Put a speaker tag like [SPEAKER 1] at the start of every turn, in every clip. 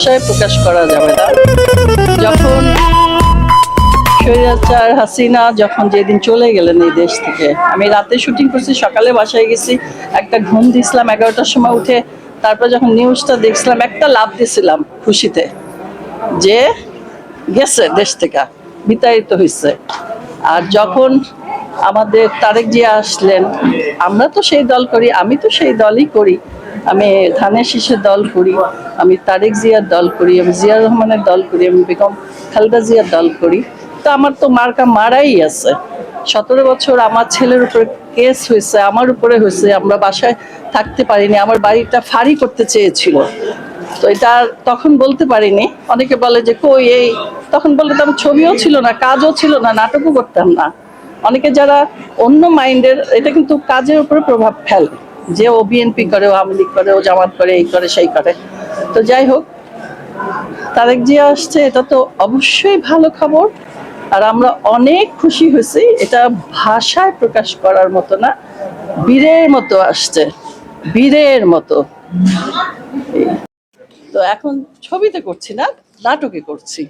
[SPEAKER 1] ভাষায় প্রকাশ করা যাবে না। যখন স্বৈরাচার হাসিনা যখন যেদিন চলে গেলেন এই দেশ থেকে, আমি রাতে শুটিং করছি, সকালে বাসায় গেছি, একটা ঘুম দিয়েছিলাম 11টার সময় উঠে। তারপর যখন নিউজটা দেখছিলাম, একটা লাভ দিয়েছিলাম খুশিতে যে গেছে দেশ থেকে, বিতাড়িত হয়েছে। আর যখন আমাদের তারেক জিয়া আসলেন, আমরা তো সেই দল করি, আমি তো সেই দলই করি। আমি ধানের শীষের দল করি, আমি তারেক জিয়ার দল করি, আমি জিয়াউর রহমানের দল করি, আমি বেগম খালেদা জিয়ার দল করি। তো আমার তো মার্কা মারাই আছে। 17 বছর আমার ছেলের উপর কেস হয়েছে, আমার উপরে হয়েছে, আমরা বাসায় থাকতে পারিনি, আমার বাড়িটা ফাঁড়ি করতে চেয়েছিল। তো এটা তখন বলতে পারিনি। অনেকে বলে যে কই এই, তখন বললে তো আমার ছবিও ছিল না, কাজও ছিল না, নাটকও করতাম না। অনেকে যারা অন্য মাইন্ডের, এটা কিন্তু কাজের উপরে প্রভাব ফেলে, যে ও বিএনপি করে, ও আওয়ামী লীগ করে, ও জামাত করে, এই করে সেই করে। তো যাই হোক, তারেক জিয়া আসছে, এটা তো অবশ্যই ভালো খবর। আর আমরা অনেক খুশি হয়েছি, এটা ভাষায় প্রকাশ করার মতো না। বীরের মতো আসছে, বীরের মতো। তো এখন ছবিতে করছি না, নাটকে করছি।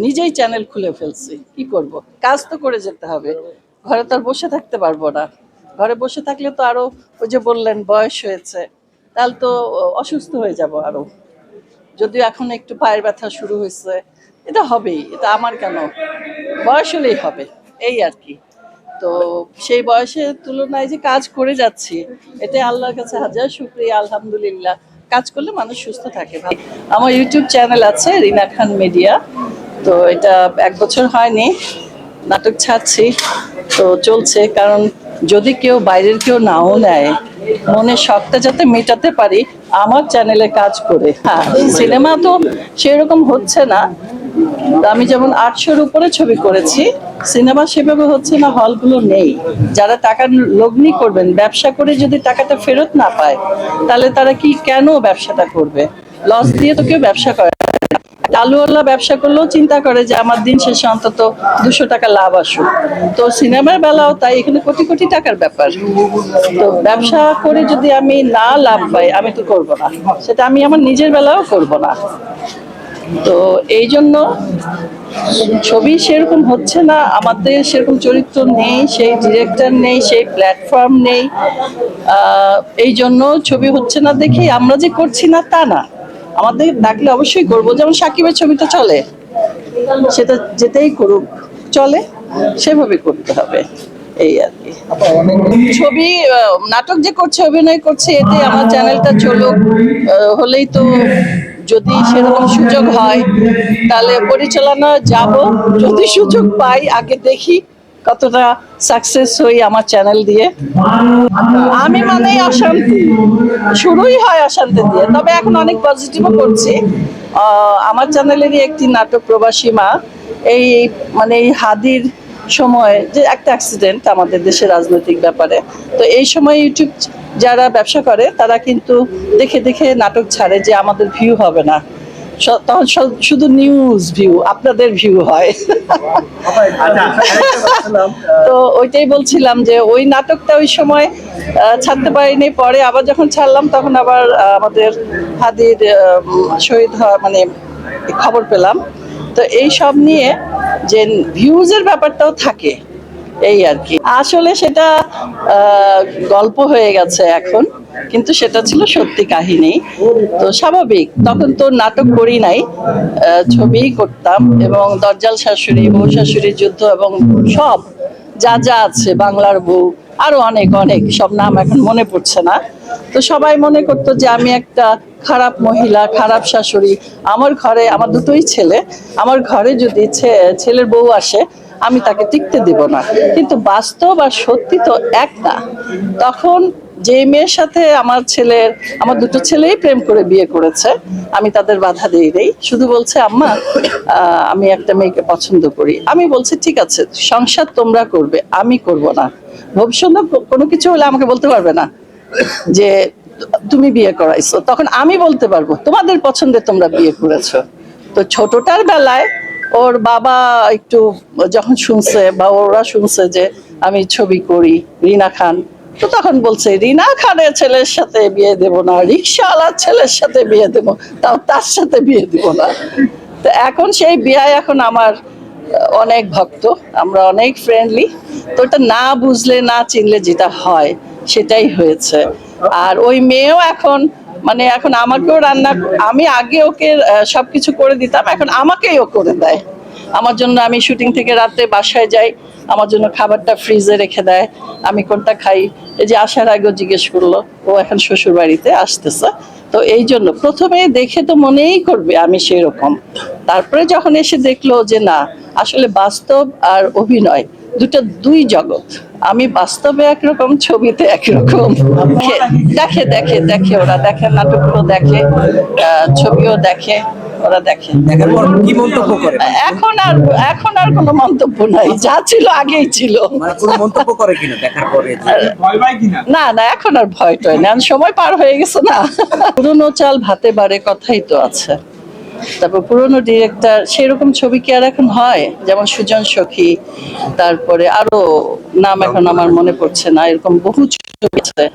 [SPEAKER 1] নিজেই চ্যানেল খুলে ফেলছি, কি করব, কাজ তো করে যেতে হবে। ঘরে তো আর বসে থাকতে পারবো না। ঘরে বসে থাকলে তো আরো, ওই যে বললেন বয়স হয়েছে, তাহলে তো অসুস্থ হয়ে যাব আরো। যদিও এখন একটু পায়ের ব্যথা শুরু হয়েছে, এটা হবেই, এটা আমার কেন, বয়স হলেই হবে, এই আর কি। তো সেই বয়সের তুলনায় যে কাজ করে যাচ্ছি, এটা আল্লাহর কাছে হাজার শুকরিয়া, আলহামদুলিল্লাহ। কাজ করলে মানুষ সুস্থ থাকে। আমার ইউটিউব চ্যানেল আছে, রিনা খান মিডিয়া। তো এটা 1 বছর হয়নি, নাটক ছাড়ছি, তো চলছে। কারণ যদি কেউ বাইরের কেউ নাও নেয়, মনের শখটা যাতে মেটাতে পারি আমার চ্যানেলে কাজ করে। হ্যাঁ, সিনেমা তো সেরকম হচ্ছে না। আমি যেমন 800-র উপরে ছবি করেছি, সিনেমা সেভাবে হচ্ছে না, হলগুলো নেই। যারা টাকা লগ্নি করবেন, ব্যবসা করে যদি টাকাটা ফেরত না পায়, তাহলে তারা কি কেন ব্যবসাটা করবে? লস দিয়ে তো কেউ ব্যবসা করে। আলুওয়ালা ব্যবসা করলেও চিন্তা করে যে আমার দিন শেষে অন্তত 200 টাকা লাভ আসুক। তো সিনেমার বেলাও তাই, এখানে কোটি কোটি টাকার ব্যাপার। তো ব্যবসা করে যদি আমি না লাভ পাই, আমি তো করবো না, সেটা আমি আমার নিজের বেলাও করব না। তো এই জন্য ছবি সেরকম হচ্ছে না, আমাদের সেরকম চরিত্র নেই, সেই ডিরেক্টর নেই, সেই প্ল্যাটফর্ম নেই। এই জন্য ছবি হচ্ছে না দেখি আমরা যে করছি না তা না, আমাদের ডাকলে অবশ্যই করবো। যেমন সাকিবের ছবিটা চলে, সেটা যেতেই করুক, চলে, সেভাবে করতে হবে, এই আর কি। ছবি নাটক যে করছে, অভিনয় করছে, এতে আমার চ্যানেলটা চলুক, হলেই তো। যদি সেরকম সুযোগ হয় তাহলে পরিচালনা যাব, যদি সুযোগ পাই, আগে দেখি কতটা সাকসেস হই আমার চ্যানেল দিয়ে। আমি মানে অশান্তি, শুরুই হয় অশান্তি দিয়ে, তবে এখন অনেক পজিটিভও করছি। আমার চ্যানেলেরই একটি নাটক প্রবাসী মা, এই মানে এই হাদির সময় যে একটা অ্যাক্সিডেন্ট আমাদের দেশের রাজনৈতিক ব্যাপারে, তো এই সময় ইউটিউব যারা ব্যবসা করে তারা কিন্তু দেখে দেখে নাটক ছাড়ে যে আমাদের ভিউ হবে না, তখন শুধু নিউজ ভিউ, আপনাদের ভিউ হয়। তো ওইটাই বলছিলাম যে ওই নাটকটা ওই সময় ছাড়তে পারিনি, পরে আবার যখন ছাড়লাম তখন আবার আমাদের হাদির শহীদ হওয়া মানে খবর পেলাম। তো এই সব নিয়ে যে ভিউজের ব্যাপারটাও থাকে, এই আর কি। আসলে সেটা গল্প হয়ে গেছে এখন, কিন্তু সেটা ছিল সত্যি কাহিনী। তো স্বাভাবিক, তখন তো নাটক করি নাই, ছবিই করতাম। এবং দরজাল শাশুড়ি, বউ শাশুড়ির যুদ্ধ, এবং সব যা যা আছে, বাংলার বউ, আরো অনেক অনেক সব নাম এখন মনে পড়ছে না। তো সবাই মনে করতো যে আমি একটা খারাপ মহিলা, খারাপ শাশুড়ি। আমার ঘরে, আমার দুটোই ছেলে, আমার ঘরে যদি ছেলের বউ আসে, আমি তাকে টিকতে দিব না। কিন্তু বাস্তব আর সত্যি তো এক না। তখন যে মেয়ের সাথে আমার দুটো ছেলেই প্রেম করে বিয়ে করেছে, আমি তাদের বাধা দিই নেই, শুধু বলছে আম্মা আমি একটা মেয়েকে পছন্দ করি। আমি বলছি ঠিক আছে, সংসার তোমরা করবে, আমি করব না। ভবিষ্যতে কোনো কিছু হলে আমাকে বলতে পারবে না যে তুমি বিয়ে করাইছো, তখন আমি বলতে পারবো তোমাদের পছন্দে তোমরা বিয়ে করেছো। তো ছোটটার বেলায় ওর বাবা একটু যখন শুনছে, বা ওরা শুনছে যে আমি ছবি করি, রিনা খান, তো তখন বলছে রিনা খানের ছেলের সাথে বিয়ে দেব না, রিক্সাওয়ালার ছেলের সাথে বিয়ে দেব, তাও তার সাথে বিয়ে দেব না। তো এখন সেই বিয়ে এখন আমার অনেক ভক্ত, আমরা অনেক ফ্রেন্ডলি। তো ওটা না বুঝলে না চিনলে যেটা হয় সেটাই হয়েছে। আর ওই মেয়েও এখন মানে এখন আমাকেও রান্না, আমি আগে ওকে সবকিছু করে দিতাম, এখন আমাকেই ও করে দেয় আমার জন্য। আমি শুটিং থেকে রাতে বাসায় যাই, আমার জন্য খাবারটা ফ্রিজে রেখে দেয়, আমি কোনটা খাই। এই যে আসার আগেও জিজ্ঞেস করলো, ও এখন শ্বশুর বাড়িতে আসতেছে। তো এই জন্য প্রথমে দেখে তো মনেই করবে আমি সেরকম, তারপরে যখন এসে দেখলো যে না, আসলে বাস্তব আর অভিনয় দুই জগৎ। আমি বাস্তবে একরকম, ছবিতে একরকম। দেখে দেখে দেখে ওরা দেখে, নাটকগুলো দেখে, ছবিও দেখে, ওরা দেখে।
[SPEAKER 2] দেখার পর কি মন্তব্য করে?
[SPEAKER 1] এখন আর কোনো মন্তব্য নাই, যা ছিল আগেই ছিল।
[SPEAKER 2] মানে কোনো মন্তব্য করে কিনা দেখার পরে?
[SPEAKER 1] না না, এখন আর ভয় টয় না, সময় পার হয়ে গেছে না। পুরনো চাল ভাতে বাড়ে কথাই তো আছে। তারপর পুরনো ডিরেক্টর সেরকম ছবি কি আর এখন হয়? যেমন সুজন সখী, তারপরে আরো নাম এখন আমার মনে পড়ছে না, এরকম বহু ছবি আছে।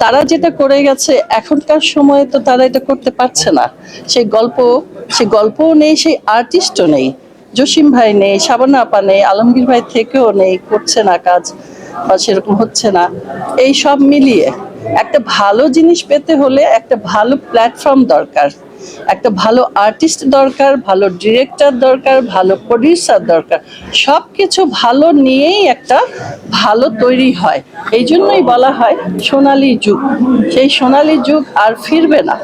[SPEAKER 1] তারা যেটা করে গেছে এখনকার সময়ে তো তারা এটা করতে পারছে না। সেই গল্পও নেই, সেই আর্টিস্টও নেই। জসিম ভাই নেই, শাবানা আপা নেই, আলমগীর ভাই থেকেও নেই, করছে না কাজ বা সেরকম হচ্ছে না। এই সব মিলিয়ে একটা ভালো জিনিস পেতে হলে একটা ভালো প্ল্যাটফর্ম দরকার, একটা ভালো আর্টিস্ট দরকার, ভালো ডিরেক্টর দরকার, ভালো প্রডিউসার দরকার। সব কিছু ভালো নিয়েই একটা ভালো তৈরি হয়। এই জন্যই বলা হয় সোনালী যুগ। সেই সোনালী যুগ আর ফিরবে না।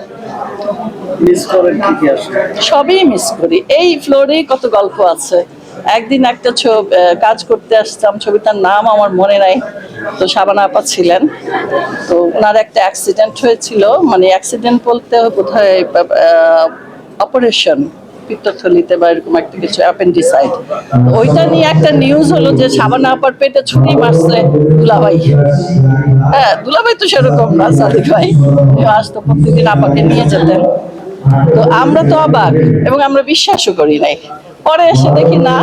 [SPEAKER 1] সবই মিস করি। এই ফ্লোরেই কত গল্প আছে। একদিন একটা কাজ করতে আসতাম, ছবিটার নাম আমার মনে নাই। তো শাবানা আপা ছিলেন, তো ওনার একটা অ্যাক্সিডেন্ট হয়েছিল, মানে অ্যাক্সিডেন্ট বলতে বোধহয় অপারেশন পিত্তথলিতে বা এরকম একটা কিছু, অ্যাপেন্ডিসাইড। ওইটা নিয়ে একটা নিউজ হলো যে শাবানা আপার পেটে ছুরি মারছে দুলাভাই। হ্যাঁ, দুলাভাই তো সেরকম না, সাদিক ভাই আসতো প্রত্যেকদিন আপাকে নিয়ে যেতেন। তো আমরা তো অবাক, এবং আমরা বিশ্বাসও করি নাই। পরে এসে দেখি না,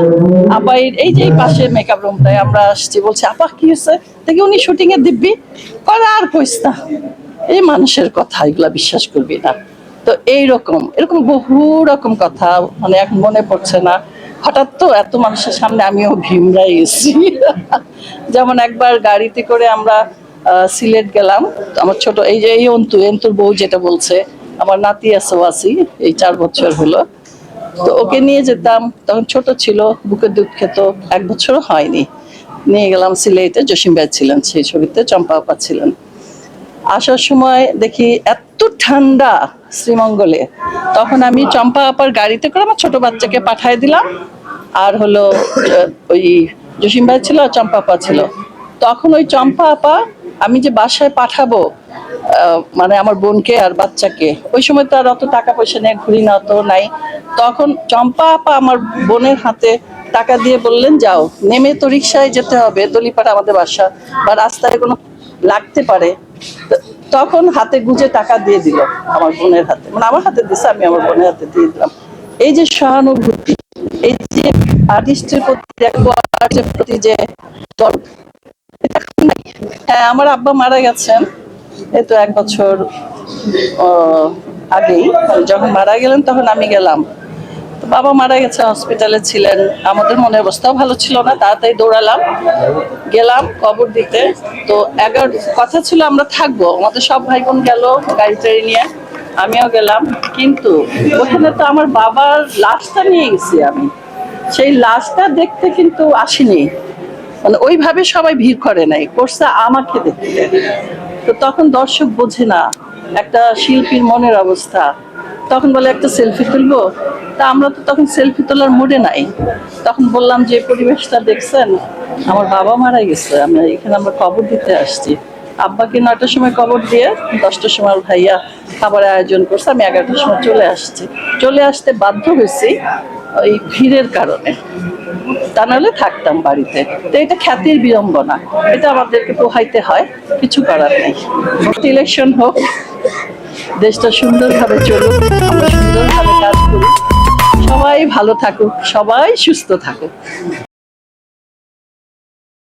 [SPEAKER 1] আপা এই যে পাশে মেকআপ রুমটায় আমরা আসছি, বলছে আপা কি হয়েছে, দেখি উনি শুটিং এ দিব্যি করে। আর কইস না, এই মানুষের কথা এগুলা বিশ্বাস করবি না। তো এরকম বহু রকম কথা, মানে এখন মনে পড়ছে না। হঠাৎ তো এত মানুষের সামনে আমিও ভিমরাই গেছি। যেমন একবার গাড়িতে করে আমরা সিলেট গেলাম। আমার ছোট এই যে এই এন্তুর বউ যেটা বলছে, আমার নাতি আছে ওয়াসি, এই 4 বছর হলো। তো ওকে নিয়ে যেতাম, তখন ছোট ছিল, বুকে দুধ খেত, 1 বছরও হয়নি। নিয়ে গেলাম সিলেটে, জসিম ভাই ছিলেন সেই ছবিতে, চম্পা আপা ছিলেন। আসার সময় দেখি এত ঠান্ডা শ্রীমঙ্গলে। তখন আমি চম্পা আপার গাড়িতে করে আমার ছোট বাচ্চাকে পাঠিয়ে দিলাম, আর হলো ওই জসিম ভাই ছিল আর চম্পা আপা ছিল। তখন ওই চম্পা আপা, আমি যে বাসায় পাঠাবো মানে আমার বোনকে আর বাচ্চাকে, ওই সময় তো আর অত টাকা পয়সা নেই, ঘুরি না অত নাই। তখন চম্পা আপা আমার বোনের হাতে টাকা দিয়ে বললেন, যাও, নেমে তো রিক্সায় যেতে হবে, দলিপাড়া আমাদের বাসা, বা রাস্তায় কোনো লাগতে পারে। তখন হাতে গুজে টাকা দিয়ে দিল আমার বোনের হাতে, মানে আমার হাতে দিছে, আমি আমার বোনের হাতে দিয়ে দিলাম। এই যে সহানুভূতি, এই যে আর্টিস্টের প্রতি যে দরদ, এটা এখন নাই। হ্যাঁ, আমার আব্বা মারা গেছেন এই তো 1 বছর আগেই। যখন মারা গেলেন তখন আমি গেলাম। বাবা মারা গেছে, হসপিটালে ছিলেন, আমাদের মনের অবস্থাও ভালো ছিল না, তাড়াতাড়ি দৌড়ালাম, গেলাম কবর দিতে। তো 11 কথা ছিল আমরা থাকবো, আমাদের সব ভাই বোন গেল গাড়ি টাড়ি নিয়ে, আমিও গেলাম। কিন্তু ওখানে তো আমার বাবার লাশটা নিয়ে গেছি আমি, সেই লাশটা দেখতে কিন্তু আসিনি, মানে ওইভাবে সবাই ভিড় করে নাই, করছে আমাকে দেখতে। তো তখন দর্শক বোঝে না একটা শিল্পীর মনের অবস্থা। তখন বলে একটা সেলফি তুলবো, তা আমরা তো তখন সেলফি তোলার মুডে নাই। তখন বললাম যে পরিবেশটা দেখছেন, আমার বাবা মারা গেছে, এখানে আমরা কবর দিতে আসছি। আব্বাকে 9টার সময় কবর দিয়ে 10টার সময় ভাইয়া খাবারের আয়োজন করছে, আমি 11টার সময় চলে আসতে বাধ্য হয়েছি ওই ভিড়ের কারণে, তা নাহলে থাকতাম বাড়িতে। তো এটা খ্যাতির বিড়ম্বনা, এটা আমাদেরকে পোহাইতে হয়, কিছু করার নেই। ইলেকশন হোক, দেশটা সুন্দরভাবে চলুক, আমরা সুন্দরভাবে কাজ করি, সবাই ভালো থাকুক, সবাই সুস্থ থাকুক।